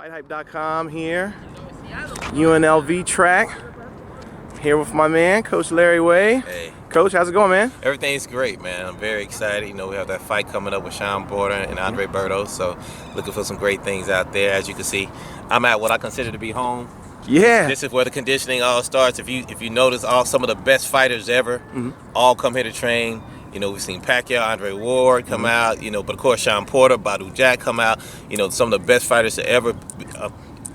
FightHype.com here, UNLV track, here with my man, Coach Larry Way. Hey. Coach, how's it going, man? Everything's great, man. I'm very excited. You know, we have that fight coming up with Shawn Porter and Andre Berto, so looking for some great things out there. As you can see, I'm at what I consider to be home. Yeah. This is where the conditioning all starts. If you notice, some of the best fighters ever all come here to train. You know, we've seen Pacquiao, Andre Ward come out, you know, but of course Shawn Porter, Badu Jack come out. You know, some of the best fighters ever,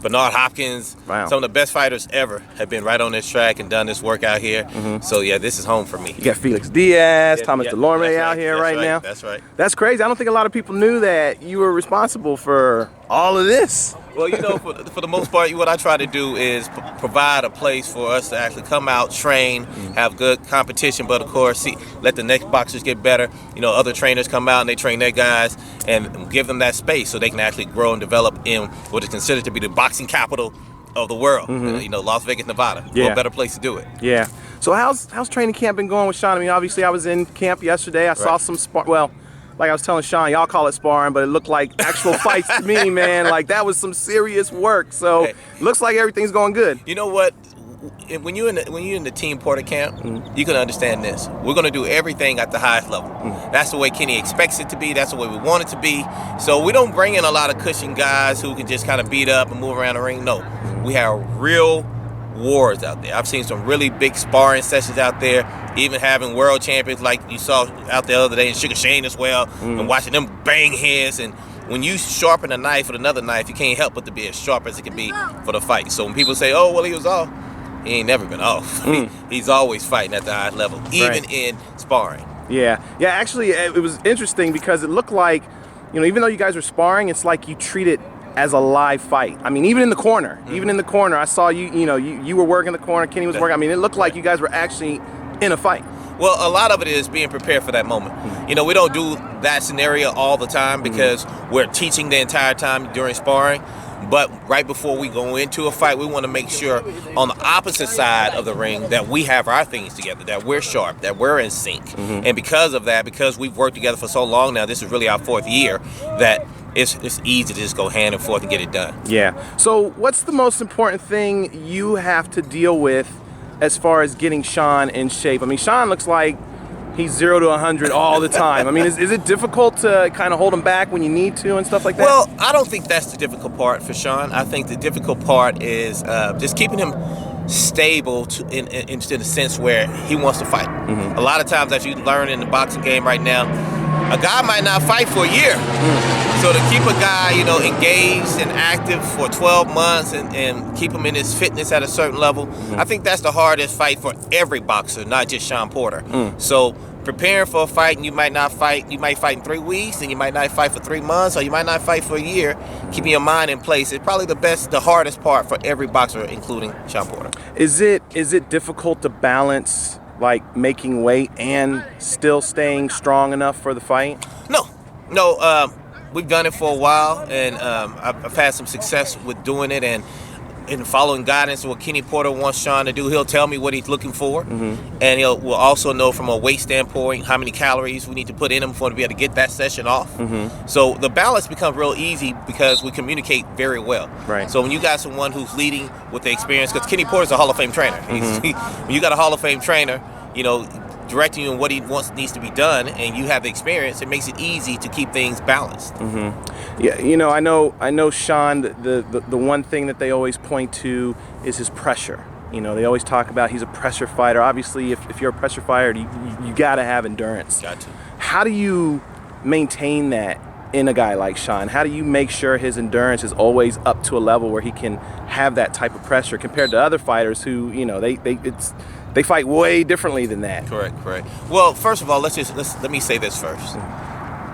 Bernard Hopkins, wow. Some of the best fighters ever have been right on this track and done this work out here. So yeah, this is home for me. You got Felix Diaz, Thomas Delorme out here right now. That's right. That's crazy. I don't think a lot of people knew that you were responsible for all of this. Well, you know, for the most part, what I try to do is provide a place for us to actually come out, train, have good competition, but of course, let the next boxers get better. You know, other trainers come out and they train their guys and give them that space so they can actually grow and develop in what is considered to be the boxing capital of the world. You know, Las Vegas, Nevada. Yeah. What better place to do it? Yeah. So how's training camp been going with Shawn? I mean, obviously I was in camp yesterday. I saw some like I was telling Shawn, y'all call it sparring, but it looked like actual fights to me, man. Like that was some serious work. So looks like everything's going good. You know what? When you're in the Team Porter camp, you can understand this. We're going to do everything at the highest level. That's the way Kenny expects it to be. That's the way we want it to be. So we don't bring in a lot of cushion guys who can just kind of beat up and move around the ring. No, we have real wars out there. I've seen some really big sparring sessions out there, even having world champions like you saw out the other day in Sugar Shane as well, and watching them bang heads. And when you sharpen a knife with another knife, you can't help but to be as sharp as it can be for the fight. So when people say, oh, well, he was off, he ain't never been off. He's always fighting at the highest level, even in sparring. Yeah. Actually, it was interesting because it looked like, you know, even though you guys were sparring, it's like you treat it as a live fight. I mean, even in the corner, I saw you were working the corner, Kenny was working. I mean, it looked like you guys were actually in a fight. Well, a lot of it is being prepared for that moment. You know, we don't do that scenario all the time because we're teaching the entire time during sparring. But right before we go into a fight, we want to make sure on the opposite side of the ring that we have our things together, that we're sharp, that we're in sync. And because of that, because we've worked together for so long now, this is really our 4th year, that it's easy to just go hand and forth and get it done. Yeah. So what's the most important thing you have to deal with as far as getting Shawn in shape? I mean, Shawn looks like he's 0 to 100 all the time. I mean, is it difficult to kind of hold him back when you need to and stuff like that? Well, I don't think that's the difficult part for Shawn. I think the difficult part is just keeping him stable in the sense where he wants to fight. A lot of times, as you learn in the boxing game right now, a guy might not fight for a year. So to keep a guy, you know, engaged and active for 12 months and keep him in his fitness at a certain level, I think that's the hardest fight for every boxer, not just Shawn Porter. So preparing for a fight, and you might fight in 3 weeks, and you might not fight for 3 months, or you might not fight for a year. Keeping your mind in place is probably the hardest part for every boxer, including Shawn Porter. Is it difficult to balance like making weight and still staying strong enough for the fight? No. We've done it for a while, and I've had some success with doing it, and in following guidance what Kenny Porter wants Shawn to do. He'll tell me what he's looking for, and we'll also know from a weight standpoint how many calories we need to put in him for to be able to get that session off. So the balance becomes real easy because we communicate very well. Right. So when you got someone who's leading with the experience, because Kenny Porter's a Hall of Fame trainer. When you got a Hall of Fame trainer, you know, directing you on what he wants needs to be done, and you have the experience, it makes it easy to keep things balanced. Yeah, you know, I know Shawn, the one thing that they always point to is his pressure. You know, they always talk about he's a pressure fighter. Obviously, if you're a pressure fighter, you got to have endurance. Got to. How do you maintain that in a guy like Shawn? How do you make sure his endurance is always up to a level where he can have that type of pressure compared to other fighters who, you know, they fight way differently than that? Correct. Well, first of all, let me say this first.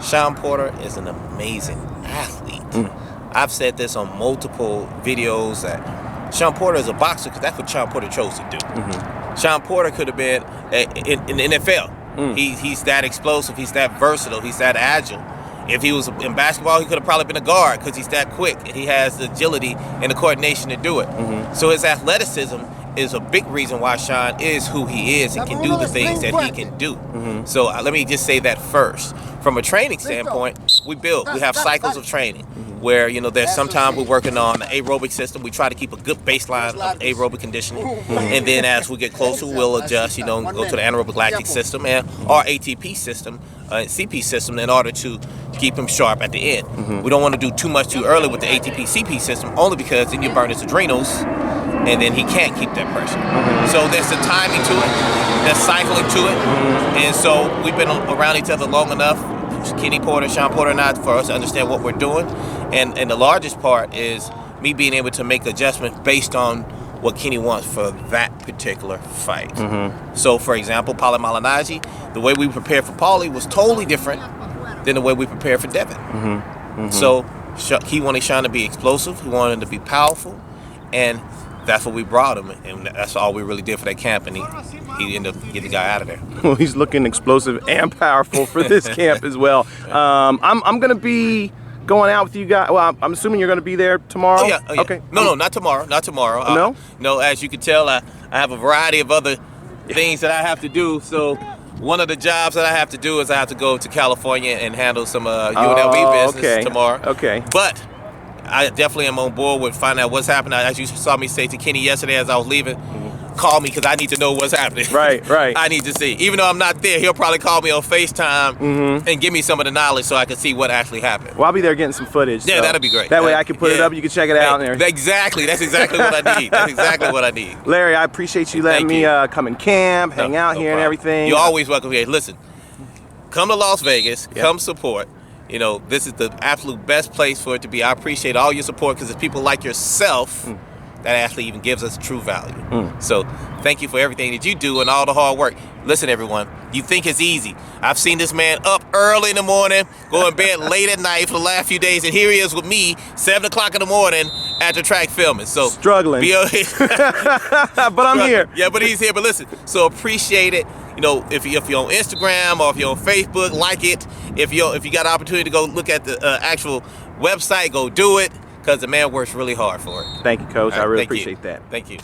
Shawn Porter is an amazing athlete. I've said this on multiple videos that Shawn Porter is a boxer because that's what Shawn Porter chose to do. Shawn Porter could have been in the NFL. He's that explosive. He's that versatile. He's that agile. If he was in basketball, he could have probably been a guard because he's that quick and he has the agility and the coordination to do it. So his athleticism is a big reason why Shawn is who he is and can do the things that he can do. So let me just say that first. From a training standpoint, we have cycles of training where, you know, there's sometimes we're working on the aerobic system. We try to keep a good baseline of aerobic conditioning. And then as we get closer, we'll adjust, you know, and go to the anaerobic lactic system and our ATP system, CP system, in order to keep him sharp at the end. We don't want to do too much too early with the ATP CP system, only because then you burn his adrenals and then he can't keep that pressure. So there's the timing to it, there's cycling to it. And so we've been around each other long enough, Kenny Porter, Shawn Porter, and I, for us to understand what we're doing. And the largest part is me being able to make adjustments based on what Kenny wants for that particular fight. So, for example, Paulie Malignaggi, the way we prepared for Paulie was totally different than the way we prepared for Devin. So he wanted Shawn to be explosive, he wanted him to be powerful, and that's what we brought him, and that's all we really did for that camp, and he ended up getting the guy out of there. Well, he's looking explosive and powerful for this camp as well. I'm gonna be going out with you guys. Well, I'm assuming you're gonna be there tomorrow. Oh yeah. Okay. No, not tomorrow. Not tomorrow. No. No. As you can tell, I have a variety of other things that I have to do. So one of the jobs that I have to do is I have to go to California and handle some UNLV business tomorrow. Okay. But I definitely am on board with finding out what's happening. As you saw me say to Kenny yesterday as I was leaving, call me because I need to know what's happening. Right. I need to see. Even though I'm not there, he'll probably call me on FaceTime and give me some of the knowledge so I can see what actually happened. Well, I'll be there getting some footage. Yeah, so that'll be great. That way I can put it up, you can check it out. And exactly. That's exactly what I need. That's exactly what I need. Larry, I appreciate you letting me come in camp, hang out here and everything. You're always welcome here. Listen, come to Las Vegas, come support. You know, this is the absolute best place for it to be. I appreciate all your support because it's people like yourself that actually even gives us true value. So thank you for everything that you do and all the hard work. Listen, everyone, you think it's easy. I've seen this man up early in the morning, going to bed late at night for the last few days, and here he is with me, 7 o'clock in the morning at the track filming. So struggling. But I'm here. Yeah, but he's here. But listen, so appreciate it. You know, if you're on Instagram or if you're on Facebook, like it. If you got an opportunity to go look at the actual website, go do it, because the man works really hard for it. Thank you, Coach. I really appreciate that. Thank you.